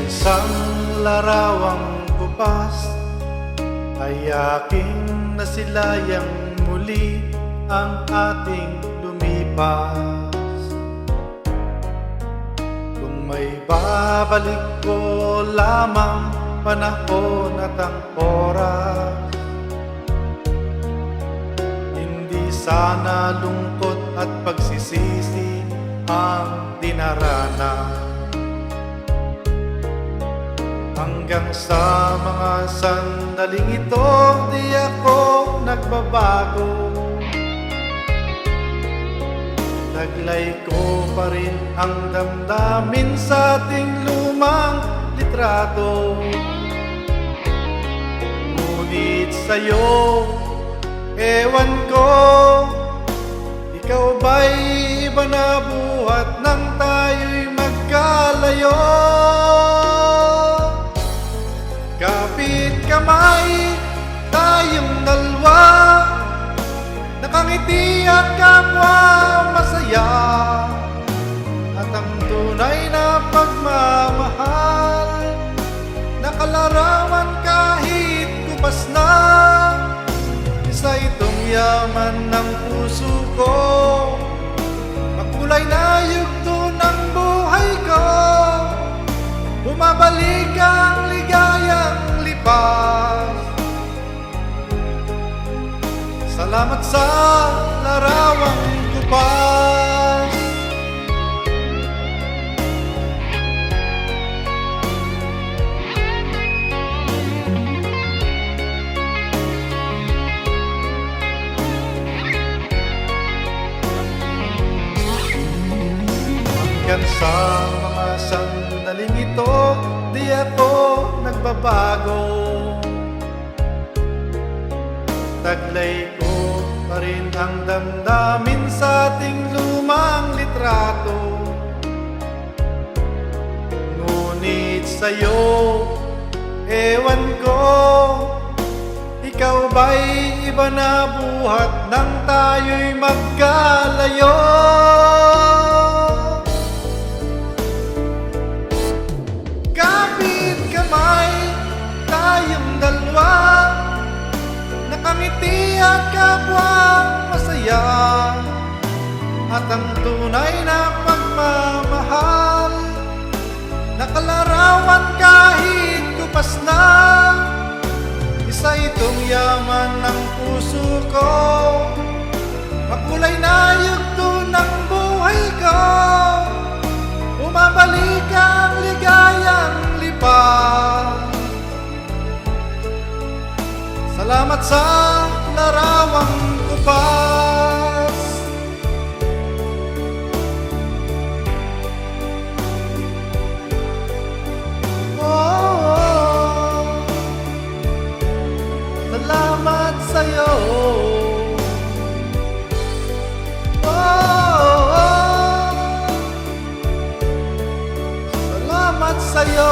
Isang larawang bukas ay aking nasilayang muli ang ating lumipas. Kung may babalik ko lamang panahon at ang oras, hindi sana lungkot at pagsisisi ang dinaranas. Hanggang sa mga sandaling ito, di ako nagbabago. Taglay ko pa rin ang damdamin sa ating lumang litrato. Ngunit sa'yo, ewan ko, ikaw ba'y iba na buhat nang tayo'y magkalayo? Kapit kamay, tayong dalawa, nakangiti at kapwa masaya, at ang tunay na pagmamahal, nakalarawan kahit kupas na. Isa itong yaman ng puso ko, makulay na yugto ng buhay ko, bumabalik ang ligayang lipas. Salamat sa larawang kupas. Hanggang sa mga sandaling ito, di ako nagbabago. Taglay ko pa rin ang damdamin sa ating lumang litrato. Ngunit sa'yo, ewan ko, ikaw ba'y iba na buhat nang tayo'y magkalayo? Kapit kamay, tayong dalawa, nakangiti at kapwa masaya, at ang tunay na pagmamahal, nakalarawan kahit kupas na. Isa itong yaman ng puso ko, makulay na yugto ng buhay ko, bumabalik ang ligayang lipas. Salamat sa larawang kupas. Oh, salamat sa'yo. Oh, salamat sa'yo.